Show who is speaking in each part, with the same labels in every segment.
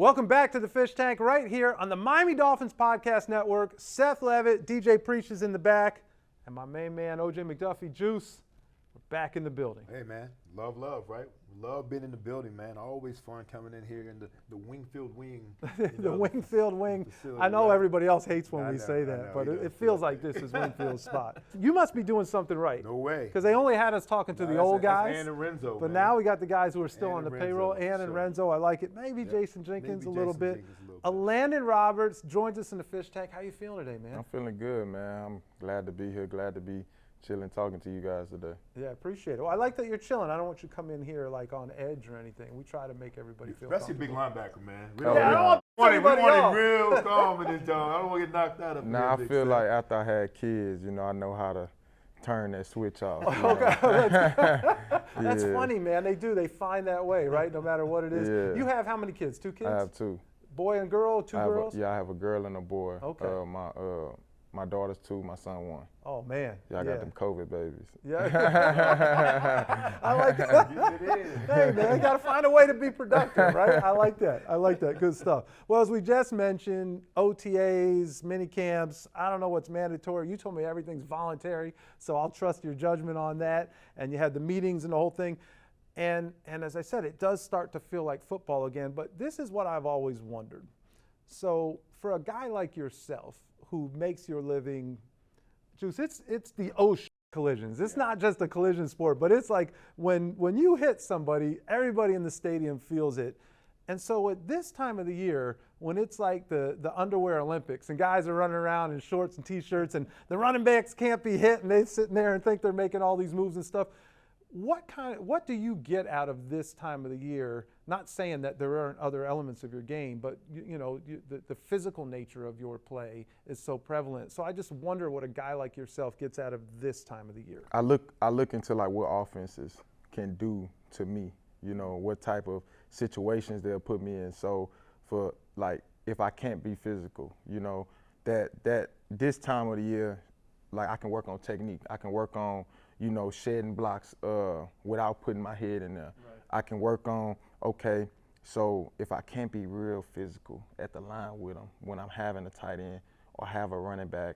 Speaker 1: Welcome back to the Fish Tank right here on the Miami Dolphins Podcast Network. Seth Levitt, DJ Preach is in the back, and my main man, OJ McDuffie, Juice, we're back in the building.
Speaker 2: Hey, man. Love, right? Love being in the building, man. Always fun coming in here in the Wingfield Wing.
Speaker 1: The Wingfield Wing.
Speaker 2: Facility,
Speaker 1: I know
Speaker 2: right?
Speaker 1: everybody else hates when we say
Speaker 2: I
Speaker 1: that,
Speaker 2: know.
Speaker 1: but it feels like this is Wingfield's spot. You must be doing something right.
Speaker 2: No way.
Speaker 1: Because they only had us talking to the old guys.
Speaker 2: Ann and Renzo,
Speaker 1: but
Speaker 2: man.
Speaker 1: now we got the guys who are still
Speaker 2: Ann
Speaker 1: on the
Speaker 2: and
Speaker 1: payroll.
Speaker 2: Renzo,
Speaker 1: Ann and Renzo, I like it. Maybe Jason Jenkins a little bit. Elandon Roberts joins us in the Fish Tank. How you feeling today, man?
Speaker 3: I'm feeling good, man. I'm glad to be here, glad to be chilling, talking to you guys today.
Speaker 1: Yeah, appreciate it. Well, I like that you're chilling. I don't want you to come in here like on edge or anything. We try to make everybody feel
Speaker 2: Especially big linebacker, man.
Speaker 1: Yeah, I don't want
Speaker 2: we want it real calm in this dog. I don't want to get knocked out of here.
Speaker 3: Nah, I feel like after I had kids, I know how to turn that switch off.
Speaker 1: That's funny, man. They do. They find that way, right? No matter what it is.
Speaker 3: Yeah.
Speaker 1: You have how many kids? 2 kids?
Speaker 3: I have 2.
Speaker 1: Boy and girl, 2 girls?
Speaker 3: I have a girl and a boy.
Speaker 1: Okay.
Speaker 3: My daughter's 2, my son 1.
Speaker 1: Oh, man.
Speaker 3: Yeah, I got them COVID babies.
Speaker 1: Yeah. I like that. Hey, man, you got to find a way to be productive, right? I like that. Good stuff. Well, as we just mentioned, OTAs, mini camps, I don't know what's mandatory. You told me everything's voluntary, so I'll trust your judgment on that. And you had the meetings and the whole thing. And as I said, it does start to feel like football again, but this is what I've always wondered. So for a guy like yourself who makes your living, Juice, it's the collisions. It's not just a collision sport, but it's like when you hit somebody, everybody in the stadium feels it. And so at this time of the year, when it's like the underwear Olympics and guys are running around in shorts and T-shirts and the running backs can't be hit and they're sitting there and think they're making all these moves and stuff, what do you get out of this time of the year? Not saying that there aren't other elements of your game, but the physical nature of your play is so prevalent. So I just wonder what a guy like yourself gets out of this time of the year.
Speaker 3: I look into like what offenses can do to me. What type of situations they'll put me in. So for like if I can't be physical, that this time of the year, like I can work on technique. I can work on shedding blocks without putting my head in there.
Speaker 1: Right.
Speaker 3: I can work on, okay, so if I can't be real physical at the line with them when I'm having a tight end or have a running back,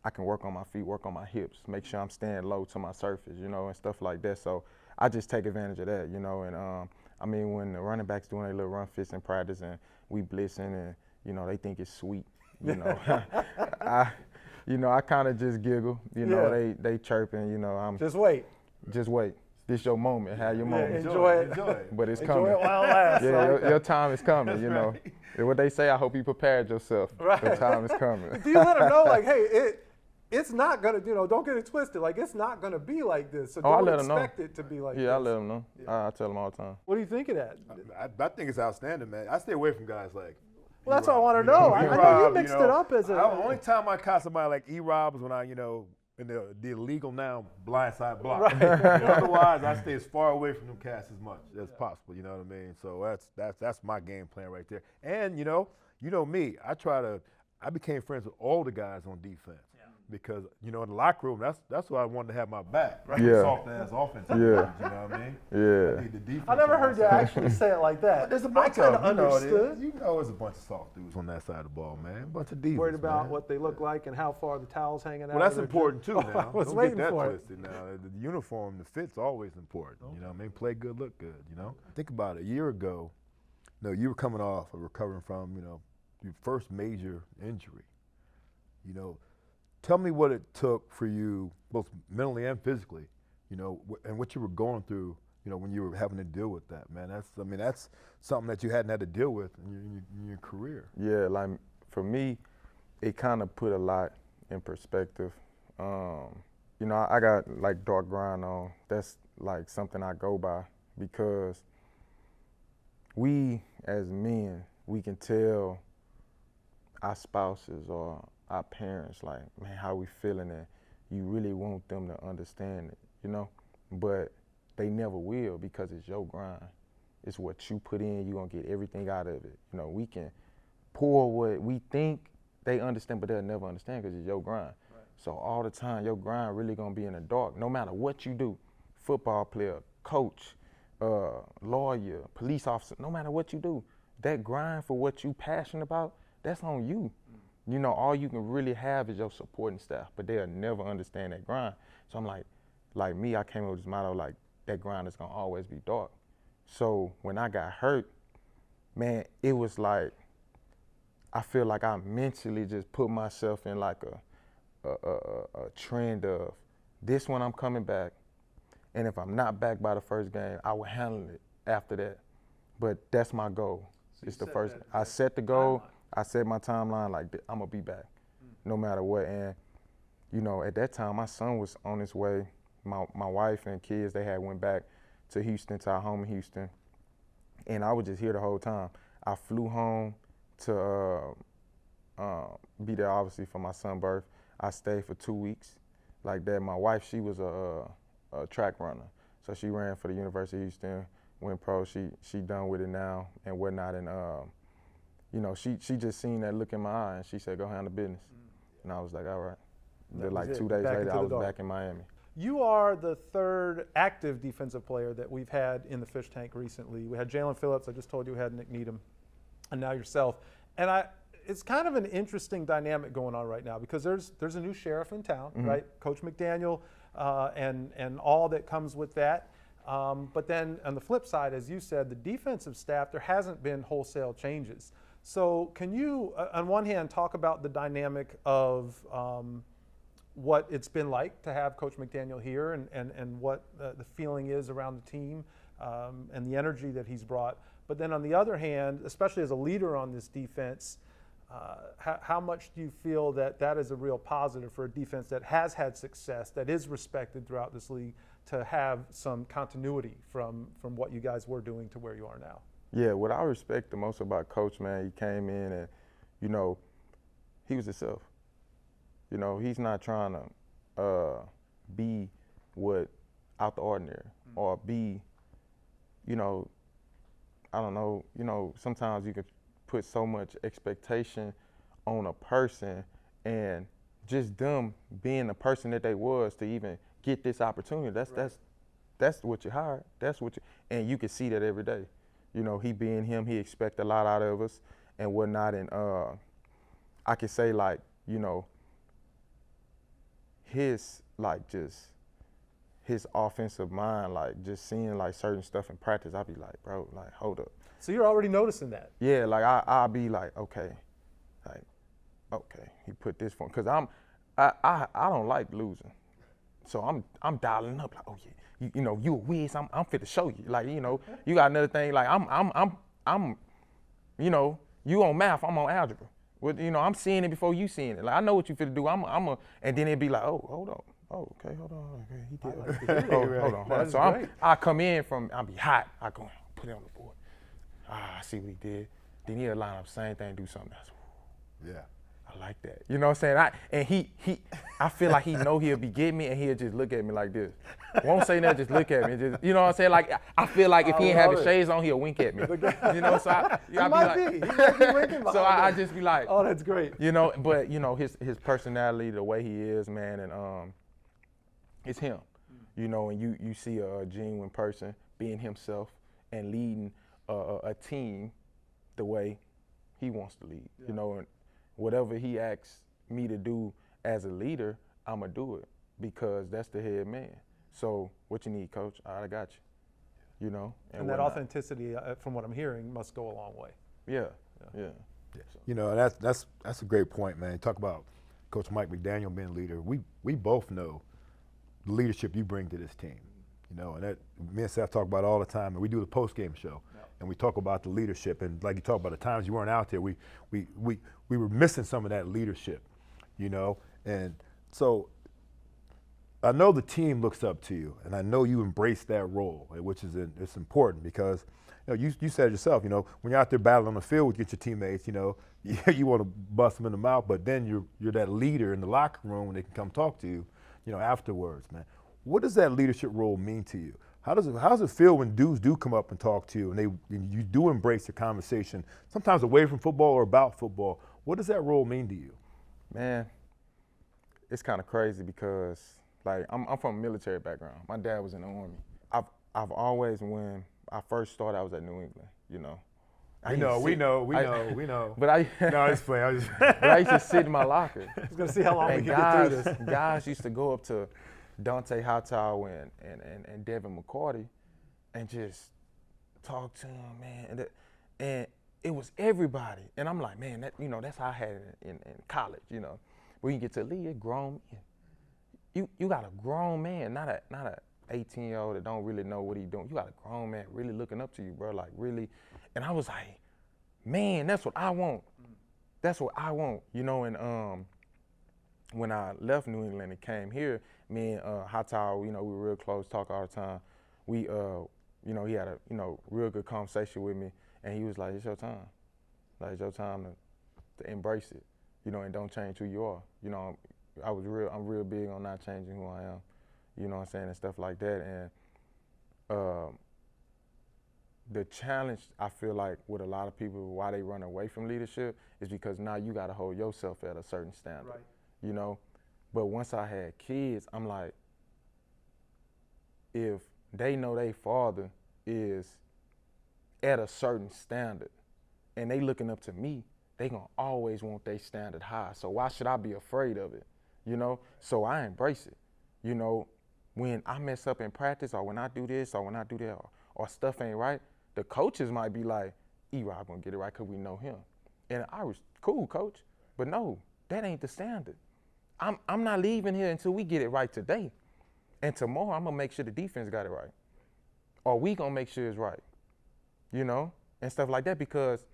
Speaker 3: I can work on my feet, work on my hips, make sure I'm staying low to my surface, and stuff like that. So I just take advantage of that, and when the running backs doing their little run fits in practice and we blitzing and, they think it's sweet, I kind of just giggle, they chirping, I'm
Speaker 1: just wait.
Speaker 3: This your moment, have your moment.
Speaker 1: Enjoy it.
Speaker 3: But it's
Speaker 1: enjoy
Speaker 3: coming.
Speaker 1: It while it lasts.
Speaker 3: Yeah, your time is coming,
Speaker 2: Right.
Speaker 3: What they say, I hope you prepared yourself.
Speaker 1: Right.
Speaker 3: Your time is coming.
Speaker 1: Do you let them know, like, hey, it's not going to, don't get it twisted. Like, it's not going to be like this. So don't expect it to be like this.
Speaker 3: Yeah, I let them know. I tell them all the time.
Speaker 1: What do you think of that?
Speaker 2: I think it's outstanding, man. I stay away from guys like
Speaker 1: well, that's what I want to know. I know you mixed it up as a.
Speaker 2: The only time I caught somebody like E-Rob is when I, in the illegal now blindside block.
Speaker 1: Right.
Speaker 2: Otherwise, I stay as far away from them cats as much as possible. You know what I mean? So that's my game plan right there. And you know me, I became friends with all the guys on defense. Because in the locker room, that's why I wanted to have my back, right?
Speaker 3: Yeah.
Speaker 2: Soft ass offense.
Speaker 3: Yeah.
Speaker 2: You know what I mean?
Speaker 3: Yeah.
Speaker 1: I never heard you actually say it like that.
Speaker 2: There's a bunch
Speaker 1: I kind
Speaker 2: of
Speaker 1: of understood.
Speaker 2: There's a bunch of soft dudes on that side of the ball, man. A bunch of divas.
Speaker 1: Worried about
Speaker 2: man.
Speaker 1: what they look like and how far the towel's hanging out.
Speaker 2: Well, that's important too. Now,
Speaker 1: I was
Speaker 2: don't
Speaker 1: waiting
Speaker 2: get that
Speaker 1: for it.
Speaker 2: twisted. Now, the uniform, the fit's always important. You know what I mean? Play good, look good. Think about it. A year ago, you were coming off or recovering from your first major injury. Tell me what it took for you, both mentally and physically, and what you were going through, when you were having to deal with that, man. That's something that you hadn't had to deal with in your career.
Speaker 3: Yeah, like for me, it kind of put a lot in perspective. I got like dark brown on. That's like something I go by because we as men, we can tell our spouses or our parents, like, man, how we feeling, and you really want them to understand it, but they never will because it's your grind. It's what you put in, you're gonna get everything out of it. We can pour what we think they understand, but they'll never understand because it's your grind. Right. So all the time, your grind really gonna be in the dark, no matter what you do. Football player, coach, lawyer, police officer, no matter what you do, that grind for what you passionate about, that's on you. You know, all you can really have is your supporting staff, but they'll never understand that grind. So I'm like me, I came up with this motto, like, that grind is gonna always be dark. So when I got hurt, man, it was like, I feel like I mentally just put myself in like a trend of this when I'm coming back, and if I'm not back by the first game, I will handle it after that. But that's my goal.
Speaker 1: So
Speaker 3: it's the first. I set the goal. I set my timeline like I'm gonna be back, no matter what. And you know, at that time, my son was on his way. My wife and kids, they had went back to Houston, to our home in Houston, and I was just here the whole time. I flew home to be there, obviously, for my son's birth. I stayed for 2 weeks, like that. My wife, she was a track runner, so she ran for the University of Houston, went pro. She done with it now and whatnot, and you know, she just seen that look in my eye, and she said, "Go handle business." And I was like, "All right." Then like 2 days later, I was back in Miami.
Speaker 1: You are the third active defensive player that we've had in the fish tank recently. We had Jalen Phillips. I just told you we had Nick Needham, and now yourself. And it's kind of an interesting dynamic going on right now because there's a new sheriff in town, right? Coach McDaniel, and all that comes with that. But then on the flip side, as you said, the defensive staff, there hasn't been wholesale changes. So can you, on one hand, talk about the dynamic of what it's been like to have Coach McDaniel here and what the feeling is around the team and the energy that he's brought. But then on the other hand, especially as a leader on this defense, how much do you feel that is a real positive for a defense that has had success, that is respected throughout this league, to have some continuity from what you guys were doing to where you are now?
Speaker 3: Yeah, what I respect the most about Coach, man, he came in and, you know, he was himself. You know, he's not trying to be what out the ordinary or be, you know, I don't know, you know, sometimes you can put so much expectation on a person and just them being the person that they was to even get this opportunity. That's what you hired. That's what you, and you can see that every day. You know, he being him, he expect a lot out of us and whatnot. And I can say, like, you know, his, like, just his offensive mind, like, just seeing, like, certain stuff in practice, I'll be like, bro, like, hold up.
Speaker 1: So you're already noticing that?
Speaker 3: Yeah, like, I'll be like, okay, he put this for, because I don't like losing. So I'm dialing up, like, oh, yeah, you know, you a whiz, I'm fit to show you. Like, you know, you got another thing, like, I'm you know, you on math, I'm on algebra. Well, you know, I'm seeing it before you seeing it. Like, I know what you fit to do. And then it'd be like, oh, hold on. Oh, okay, hold on. Okay, he did. Hold on. So I come in I'll be hot. I go, put it on the board. I see what he did. Then he'll line up, same thing, do something else.
Speaker 2: Yeah.
Speaker 3: I like that. You know what I'm saying? I feel like he know he'll be getting me, and he'll just look at me like this. Won't say nothing, just look at me. Just, you know what I'm saying? Like, I feel like if he ain't have the shades on, he'll wink at me. You know, so I
Speaker 1: He might be winking.
Speaker 3: So I just be like,
Speaker 1: oh, that's great.
Speaker 3: You know, but you know, his personality, the way he is, man, and it's him. You know, and you see a genuine person being himself and leading a team the way he wants to lead. Yeah. You know, and whatever he asks me to do as a leader, I'm going to do it because that's the head man. So what you need, coach? All right, I got you. You know?
Speaker 1: And that authenticity, from what I'm hearing, must go a long way.
Speaker 3: Yeah.
Speaker 2: You know, that's a great point, man. Talk about Coach Mike McDaniel being leader. We both know the leadership you bring to this team. You know, and that me and Seth talk about it all the time, and we do the post-game show. Yeah. And we talk about the leadership, and like you talk about the times you weren't out there, we were missing some of that leadership, you know. And so I know the team looks up to you, and I know you embrace that role, which is it's important because you know you said it yourself. You know, when you're out there battling on the field with your teammates, you know, you want to bust them in the mouth, but then you're that leader in the locker room when they can come talk to you, you know, afterwards, man. What does that leadership role mean to you? How does it feel when dudes do come up and talk to you and you do embrace the conversation, sometimes away from football or about football? What does that role mean to you?
Speaker 3: Man, it's kind of crazy because, like, I'm from a military background. My dad was in the Army. I've always, when I first started, I was at New England, you know,
Speaker 2: We know.
Speaker 3: But I,
Speaker 2: No, it's funny. I was just
Speaker 3: but I used to sit in my locker.
Speaker 1: I was gonna see how long we
Speaker 3: And
Speaker 1: could get through this.
Speaker 3: guys used to go up to Dante Hightower and Devin McCarty and just talk to him, man. And it was everybody. And I'm like, man, that's how I had it in college, When you get to league, grown man. You got a grown man, not a 18-year-old that don't really know what he doing. You got a grown man really looking up to you, bro, like really. And I was like, man, that's what I want. That's what I want, and when I left New England and came here, me and Hightower, we were real close, talk all the time. We, he had a, real good conversation with me, and he was like, it's your time. Like, it's your time to embrace it, and don't change who you are. I'm real big on not changing who I am, you know what I'm saying, and stuff like that. And the challenge, I feel like, with a lot of people, why they run away from leadership is because now you got to hold yourself at a certain standard,
Speaker 1: Right.
Speaker 3: But once I had kids, I'm like, if they know their father is at a certain standard and they looking up to me, they gonna always want their standard high. So why should I be afraid of it, So I embrace it, When I mess up in practice or when I do this or when I do that or stuff ain't right, the coaches might be like, E-Rob gonna get it right because we know him. And I was, cool, coach, but no, that ain't the standard. I'm not leaving here until we get it right today. And tomorrow I'm gonna make sure the defense got it right. Or we gonna make sure it's right, and stuff like that, because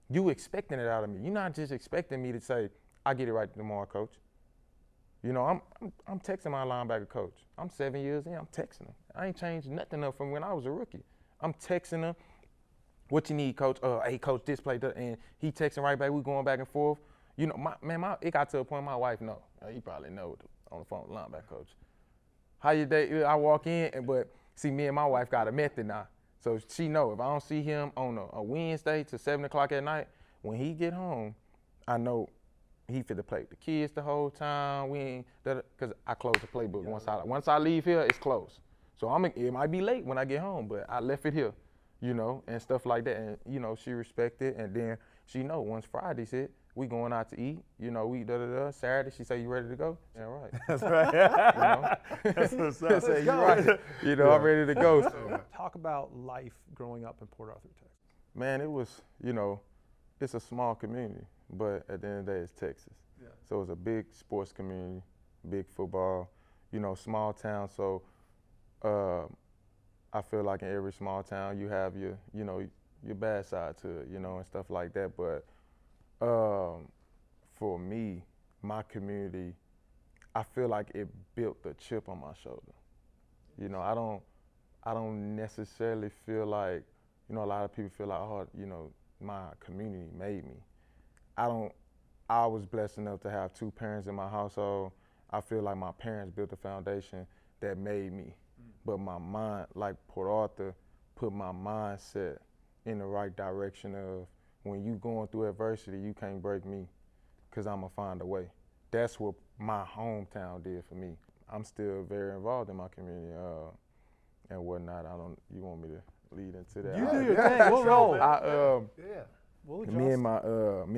Speaker 3: you expecting it out of me. You're not just expecting me to say, I get it right tomorrow, coach. I'm texting my linebacker coach. I'm 7 years in, I'm texting him. I ain't changed nothing up from when I was a rookie. I'm texting him, what you need, coach? Hey, coach, this play, and he texting right back. We going back and forth. It got to a point my wife know. You probably know on the phone with the linebacker coach. How your day? I walk in, but see, me and my wife got a method now. So she know if I don't see him on a Wednesday till 7 o'clock at night, when he get home, I know he fit to play with the kids the whole time. We ain't, because I close the playbook. Once I leave here, it's closed. So it might be late when I get home, but I left it here, and stuff like that. And, she respect it. And then she know once Friday's hit, we going out to eat, we da-da-da. Saturday, she say, you ready to go? Yeah, right.
Speaker 2: That's right. That's what's up.
Speaker 3: Say, you right. I'm ready to go. So.
Speaker 1: Talk about life growing up in Port Arthur, Texas.
Speaker 3: Man, it was, it's a small community, but at the end of the day, it's Texas.
Speaker 1: Yeah.
Speaker 3: So it's a big sports community, big football, small town. So I feel like in every small town, you have your bad side to it, and stuff like that. But for me, my community, I feel like it built the chip on my shoulder. I don't necessarily feel like, a lot of people feel like, my community made me. I was blessed enough to have two parents in my household. I feel like my parents built a foundation that made me. But my mind, like Port Arthur, put my mindset in the right direction of, when you going through adversity, you can't break me, because I'm going to find a way. That's what my hometown did for me. I'm still very involved in my community and whatnot. You want me to lead into that?
Speaker 1: You do your thing. We'll roll.
Speaker 3: Me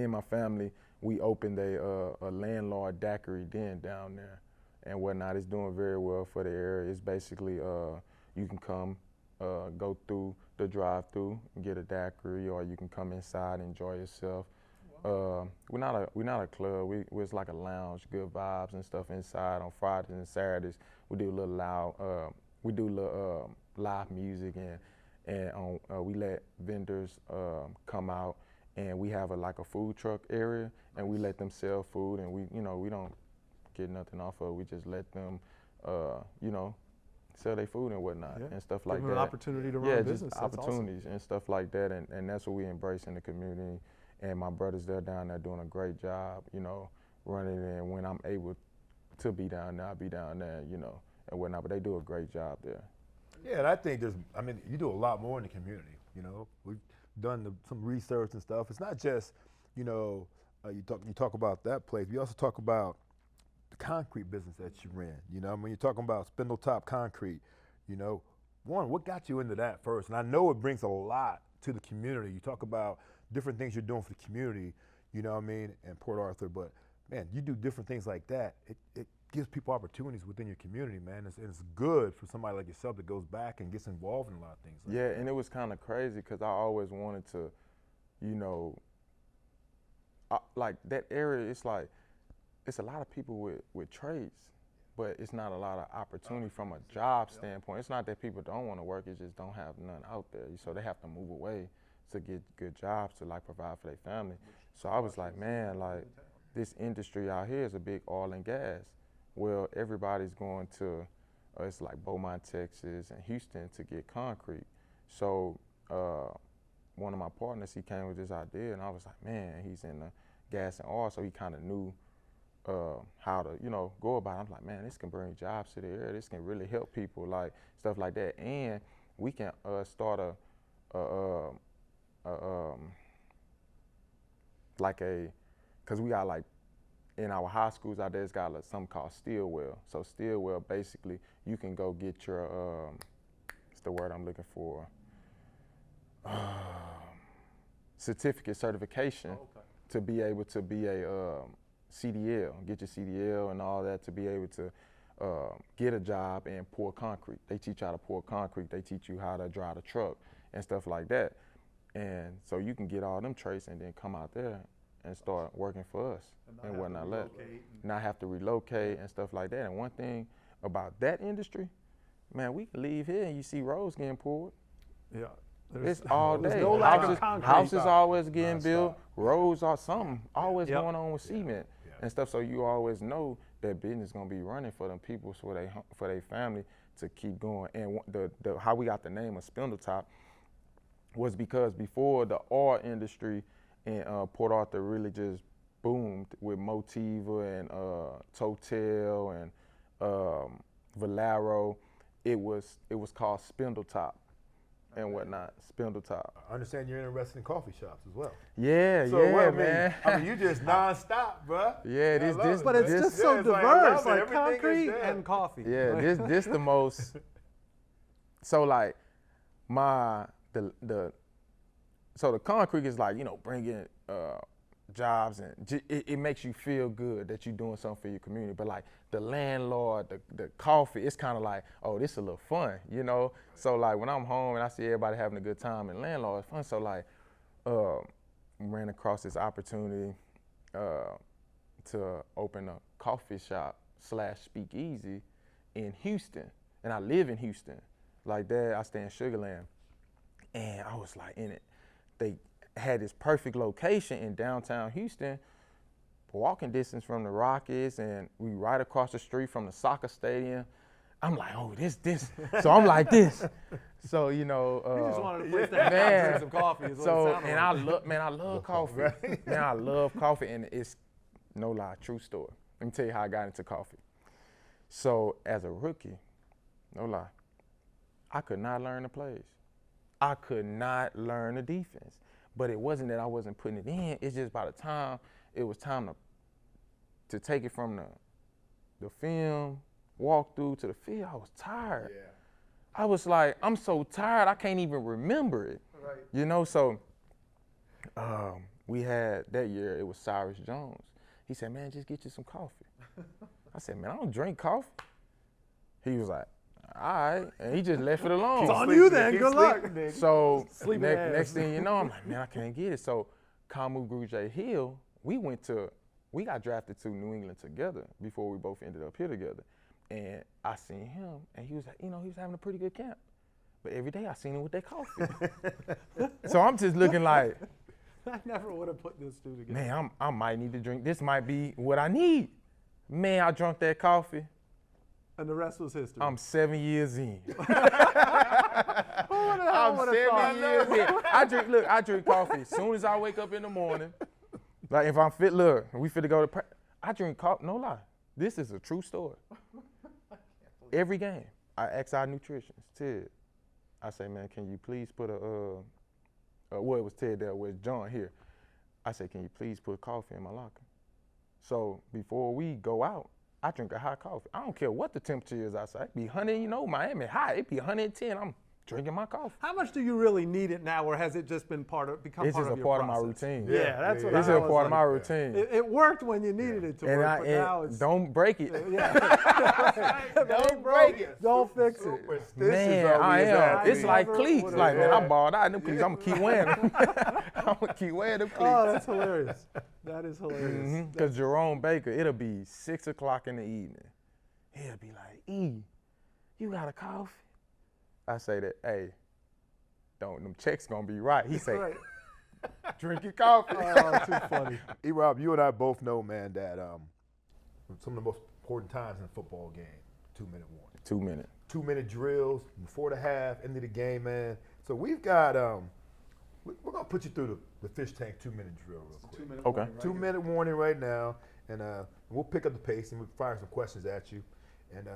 Speaker 3: and my family, we opened a landlord daiquiri den down there and whatnot. It's doing very well for the area. It's basically, you can come, go through the drive-through and get a daiquiri, or you can come inside and enjoy yourself. We're not a club. It's like a lounge, good vibes and stuff inside. On Fridays and Saturdays, we do a little live music, and we let vendors come out, and we have a food truck area, and we let them sell food, and we don't get nothing off of it. We just let them, sell their food and whatnot, and stuff like that.
Speaker 1: Give them an opportunity to run business.
Speaker 3: Just opportunities and stuff like that, and that's what we embrace in the community. And my brothers, they're down there doing a great job, running it. And when I'm able to be down there, I'll be down there, and whatnot. But they do a great job there.
Speaker 2: Yeah, and I think you do a lot more in the community. We've done some research and stuff. It's not just, you talk about that place. We also talk about the concrete business that you're in. When you're talking about spindle top concrete, one, what got you into that first? And I know it brings a lot to the community. You talk about different things you're doing for the community, you know what I mean, in Port Arthur. But man, you do different things like that. It gives people opportunities within your community, man. It's good for somebody like yourself that goes back and gets involved in a lot of things. Like
Speaker 3: Yeah,
Speaker 2: that.
Speaker 3: and it was kind of crazy because I always wanted to, you know, like that area. It's like it's a lot of people with trades, but it's not a lot of opportunity from a job standpoint. It's not that people don't want to work; it just don't have none out there. So they have to move away to get good jobs to like provide for their family. So I was like, man, like this industry out here is a big oil and gas. Well, everybody's going to it's like Beaumont, Texas, and Houston to get concrete. So one of my partners, he came with this idea, and I was like, man, he's in the gas and oil, so he kind of knew how to, you know, go about it. I'm like, man, this can bring jobs to the area. This can really help people, like stuff like that. And we can start because we got like, in our high schools out there, it's got like something called Stillwell. So Stillwell, basically, you can go get your, what's the word I'm looking for? Certification to be able to be a CDL, get your CDL and all that to be able to get a job and pour concrete. They teach you how to pour concrete. They teach you how to drive a truck and stuff like that. And so you can get all them traits and then come out there and start working for us and whatnot. Not have to relocate and stuff like that. And one thing about that industry, man, we can leave here and you see roads getting poured.
Speaker 1: Yeah.
Speaker 3: It's all day.
Speaker 1: There's no lack of concrete.
Speaker 3: Houses always getting built. Roads are something always
Speaker 1: Yep.
Speaker 3: going on with cement and stuff. So you always know that business is gonna be running for them people, for their family to keep going. And the how we got the name of Spindletop was because before the oil industry in Port Arthur really just boomed with Motiva and Total and Valero, it was called Spindletop and whatnot, Spindletop.
Speaker 2: I understand you're interested in coffee shops as well.
Speaker 3: Yeah,
Speaker 2: So
Speaker 3: yeah,
Speaker 2: what, I
Speaker 3: man.
Speaker 2: mean, you just nonstop, bro.
Speaker 3: Yeah, this,
Speaker 1: But it's
Speaker 3: this,
Speaker 1: just so
Speaker 2: it's like, I
Speaker 1: diverse,
Speaker 2: love it.
Speaker 1: like
Speaker 2: Everything is
Speaker 1: concrete
Speaker 2: there.
Speaker 1: and coffee.
Speaker 3: yeah, this the most. So like so the concrete is like, you know, bringing jobs and it makes you feel good that you're doing something for your community. But like the landlord, the coffee, it's kind of like, oh, this is a little fun, you know. So like when I'm home and I see everybody having a good time and landlord, it's fun. So like ran across this opportunity to open a coffee shop / speakeasy in Houston, and I live in Houston. Like that, I stay in Sugarland, and I was like in it. They had this perfect location in downtown Houston, walking distance from the Rockets, and we right across the street from the soccer stadium. I'm like, oh, this. So I'm like this. So, you know.
Speaker 1: You just wanted to place that
Speaker 3: man.
Speaker 1: and drink some coffee is what
Speaker 3: So,
Speaker 1: it sounded like.
Speaker 3: I love coffee. Man, I love coffee, and it's, no lie, true story. Let me tell you how I got into coffee. So as a rookie, no lie, I could not learn the plays. I could not learn the defense. But it wasn't that I wasn't putting it in. It's just by the time it was time to take it from the film, walk through to the field, I was tired.
Speaker 2: Yeah.
Speaker 3: I was like, I'm so tired, I can't even remember it.
Speaker 1: Right.
Speaker 3: You know, so we had, that year, it was Cyrus Jones. He said, man, just get you some coffee. I said, man, I don't drink coffee. He was like, all right, and he just left it alone.
Speaker 1: It's on you then, good luck.
Speaker 3: So
Speaker 1: Sleeping
Speaker 3: next thing you know, I'm like, man, I can't get it. So Kamu Grugier Hill, we got drafted to New England together before we both ended up here together. And I seen him, and he was, you know, he was having a pretty good camp. But every day I seen him with that coffee. So I'm just looking like,
Speaker 1: I never would have put this two together.
Speaker 3: man, I might need to drink. This might be what I need. Man, I drank that coffee.
Speaker 1: And the rest was history.
Speaker 3: I'm 7 years in.
Speaker 1: Who would have
Speaker 3: I'm
Speaker 1: thought?
Speaker 3: 7 years in. I drink coffee as soon as I wake up in the morning. Like if I'm fit, look, we fit to go to practice. I drink coffee, no lie. This is a true story. Every game, I ask our nutritionist, Ted. I say, man, can you please put well, it was Ted there with John here. I say, can you please put coffee in my locker? So before we go out, I drink a hot coffee. I don't care what the temperature is outside. It be 100, you know, Miami hot. It be 110. I'm drinking my coffee.
Speaker 1: How much do you really need it now, or has it just become part
Speaker 3: It's
Speaker 1: of
Speaker 3: just a
Speaker 1: your
Speaker 3: part of my
Speaker 1: process?
Speaker 3: routine.
Speaker 1: Yeah, that's what
Speaker 3: It's
Speaker 1: I
Speaker 3: a
Speaker 1: was
Speaker 3: part of
Speaker 1: like.
Speaker 3: my routine.
Speaker 1: It worked when you needed it to
Speaker 3: And
Speaker 1: work, but now
Speaker 3: and
Speaker 1: it's
Speaker 3: don't break it.
Speaker 1: don't break it. Don't fix it.
Speaker 2: Superstitious
Speaker 3: Man,
Speaker 2: over
Speaker 3: I
Speaker 2: his
Speaker 3: am.
Speaker 2: athletes.
Speaker 3: It's like
Speaker 1: never
Speaker 3: cleats.
Speaker 1: would've
Speaker 3: Like, man,
Speaker 1: thought.
Speaker 3: I balled out them cleats. I'm gonna keep wearing them. I'm gonna keep wearing them cleats.
Speaker 1: Oh, that's hilarious. That is hilarious.
Speaker 3: Because Jerome Baker, it'll be 6 o'clock in the evening. He'll be like, E, you got a coffee? I say that, hey, them checks gonna be right. He say,
Speaker 1: Right.
Speaker 3: drink your coffee.
Speaker 1: Oh, too funny.
Speaker 2: E-Rob, you and I both know, man, that some of the most important times in a football game, 2-minute warning.
Speaker 3: 2 minutes.
Speaker 2: 2-minute drills before the half, end of the game, man. So we've got, we're going to put you through the fish tank 2-minute drill real quick.
Speaker 1: 2-minute
Speaker 3: Okay.
Speaker 1: warning right
Speaker 2: 2-minute warning right now, and we'll pick up the pace and we'll fire some questions at you, and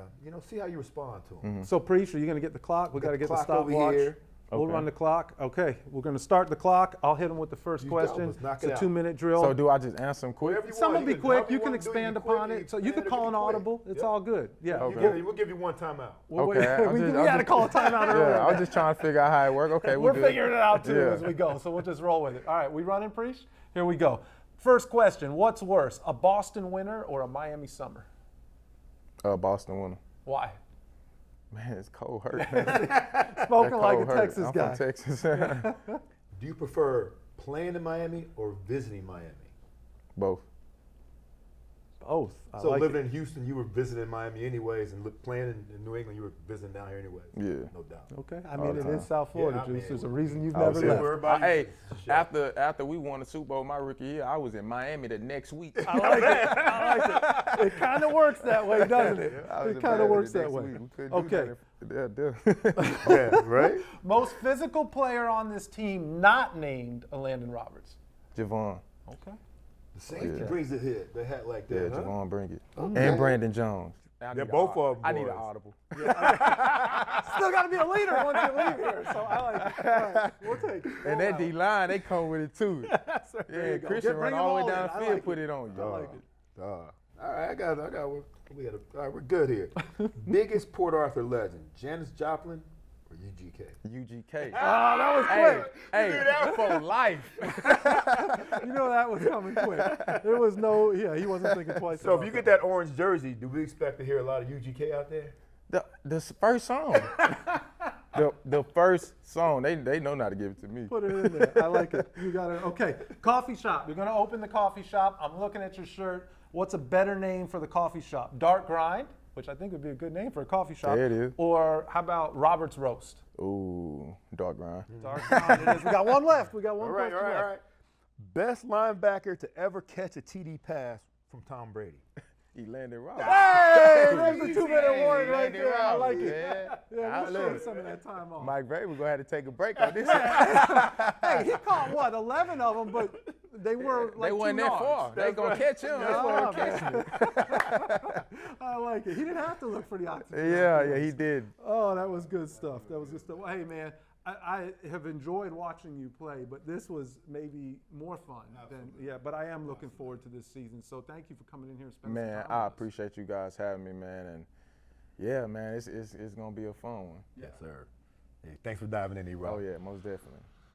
Speaker 2: see how you respond to them.
Speaker 1: here. So, Preach, are you going to get the clock? We got to get the
Speaker 2: clock over
Speaker 1: stopwatch.
Speaker 2: here.
Speaker 1: We'll
Speaker 3: Okay.
Speaker 1: run the clock. Okay, we're going to start the clock. I'll hit him with the first
Speaker 2: You go.
Speaker 1: question.
Speaker 2: Let's knock
Speaker 1: It's
Speaker 2: it
Speaker 1: a
Speaker 2: out.
Speaker 1: 2-minute drill.
Speaker 3: So do I just answer them quick?
Speaker 2: Whatever you
Speaker 1: Some
Speaker 2: want.
Speaker 1: will be
Speaker 2: You can-
Speaker 1: quick.
Speaker 2: however
Speaker 1: You can
Speaker 2: wanna do it,
Speaker 1: expand
Speaker 2: you quick,
Speaker 1: upon
Speaker 2: you
Speaker 1: it. So
Speaker 2: can
Speaker 1: you can
Speaker 2: expand,
Speaker 1: call
Speaker 2: it
Speaker 1: an
Speaker 2: can be quick.
Speaker 1: audible. It's
Speaker 2: Yep.
Speaker 1: all good. Yeah.
Speaker 3: Okay.
Speaker 2: We'll give you one timeout.
Speaker 1: We'll
Speaker 3: Okay,
Speaker 1: wait.
Speaker 3: I'm
Speaker 1: we
Speaker 3: just-
Speaker 1: we
Speaker 3: I'm
Speaker 1: had to
Speaker 3: just-
Speaker 1: call a timeout earlier.
Speaker 3: Yeah, I'm just trying to figure out how it works. Okay,
Speaker 1: We're
Speaker 3: we'll do
Speaker 1: figuring it out too
Speaker 3: Yeah.
Speaker 1: as we go, so we'll just roll with it. All right, we running, Preach? Here we go. First question: what's worse, a Boston winter or a Miami summer?
Speaker 3: Boston winner.
Speaker 1: Why?
Speaker 3: Man, it's cold hurt. Man.
Speaker 1: Spoken like a
Speaker 3: Cold hurt.
Speaker 1: Texas
Speaker 3: I'm
Speaker 1: guy.
Speaker 3: from Texas.
Speaker 2: Do you prefer playing in Miami or visiting Miami?
Speaker 3: Both.
Speaker 1: Both. I
Speaker 2: So
Speaker 1: like
Speaker 2: living
Speaker 1: it.
Speaker 2: in Houston, you were visiting Miami anyways, and playing in New England, you were visiting down here anyways.
Speaker 3: Yeah.
Speaker 2: No doubt.
Speaker 1: Okay. I
Speaker 3: All
Speaker 1: mean,
Speaker 3: the
Speaker 1: it
Speaker 3: time.
Speaker 1: is South Florida,
Speaker 2: Yeah, I
Speaker 1: Juice.
Speaker 2: mean,
Speaker 1: There's a reason you've
Speaker 3: I
Speaker 1: never
Speaker 3: was
Speaker 1: left.
Speaker 3: here.
Speaker 2: Everybody-
Speaker 3: Hey,
Speaker 2: it's a show.
Speaker 3: after we won the Super Bowl my rookie year, I was in Miami the next week.
Speaker 1: I like it. I like it. It kind of works that way, doesn't it?
Speaker 3: I was
Speaker 1: It
Speaker 3: in
Speaker 1: kind of
Speaker 3: Miami
Speaker 1: works
Speaker 3: the
Speaker 1: that
Speaker 3: next
Speaker 1: way.
Speaker 3: week. We couldn't do
Speaker 1: Okay.
Speaker 3: nothing.
Speaker 2: Yeah, right?
Speaker 1: Most physical player on this team not named Elandon Roberts.
Speaker 3: Javon.
Speaker 1: Okay.
Speaker 2: The safety
Speaker 3: Yeah.
Speaker 2: brings it here. They had like
Speaker 3: Yeah,
Speaker 2: that. huh?
Speaker 3: Javon bring it.
Speaker 2: Okay.
Speaker 3: And Brandon Jones.
Speaker 2: They're both of them.
Speaker 3: I need an
Speaker 2: boys.
Speaker 3: audible.
Speaker 1: Still got to be a leader once you leave here, so I like it. All right, we'll take it.
Speaker 3: And that D line, they come with it too.
Speaker 1: There
Speaker 3: Yeah,
Speaker 1: you go.
Speaker 3: Christian
Speaker 1: Bring
Speaker 3: run
Speaker 1: them
Speaker 3: all the way
Speaker 1: all in.
Speaker 3: down the
Speaker 1: I
Speaker 3: field,
Speaker 1: like
Speaker 3: put
Speaker 1: it.
Speaker 3: it on you.
Speaker 1: I like it.
Speaker 2: All right, I got one. We had all right, we're good here. Biggest Port Arthur legend, Janis Joplin or UGK?
Speaker 3: UGK.
Speaker 1: Oh, that was
Speaker 3: Hey,
Speaker 1: quick.
Speaker 3: hey, for life.
Speaker 1: You know that was coming quick. There was no, he wasn't thinking twice.
Speaker 2: So if
Speaker 1: about
Speaker 2: you get that orange jersey, do we expect to hear a lot of UGK out there?
Speaker 3: The first song. the first song. They know not to give it to me.
Speaker 1: Put it in there. I like it. You got it. Okay. Coffee shop. You're going to open the coffee shop. I'm looking at your shirt. What's a better name for the coffee shop? Dark Grind, which I think would be a good name for a coffee shop.
Speaker 3: Yeah, it is.
Speaker 1: Or how about Robert's Roast?
Speaker 3: Ooh, dark grind.
Speaker 1: Dark Grind it is. We got one left. We got one
Speaker 2: All right,
Speaker 1: question left.
Speaker 2: Best linebacker to ever catch a TD pass from Tom Brady.
Speaker 3: Elandon Roberts.
Speaker 1: Hey, there's the
Speaker 2: Easy.
Speaker 1: 2-minute warning right
Speaker 3: Elandon
Speaker 1: there. I like
Speaker 3: Roberts,
Speaker 1: it.
Speaker 3: man.
Speaker 1: Yeah,
Speaker 3: I
Speaker 1: we'll
Speaker 3: love
Speaker 1: shave
Speaker 3: it.
Speaker 1: some of that time off.
Speaker 3: Mike Brady, we're going to have to take a break on this.
Speaker 1: Hey, he caught what, 11 of them, but they were like
Speaker 3: They wasn't
Speaker 1: 2
Speaker 3: that
Speaker 1: yards.
Speaker 3: far. They going to catch him. That's
Speaker 1: Yeah,
Speaker 3: why they're catching it.
Speaker 1: I like it. He didn't have to look for the oxygen.
Speaker 3: Yeah, he did.
Speaker 1: Oh, that was good stuff. That was good stuff. Well, hey, man, I have enjoyed watching you play, but this was maybe more fun than, but I am looking forward to this season. So thank you for coming in here and spending
Speaker 3: Man,
Speaker 1: some time
Speaker 3: I
Speaker 1: with us.
Speaker 3: appreciate you guys having me, man. And yeah, man, it's going to be a fun one.
Speaker 2: Yes, sir. Hey, thanks for diving in, E-Rob.
Speaker 3: Oh, yeah, most definitely.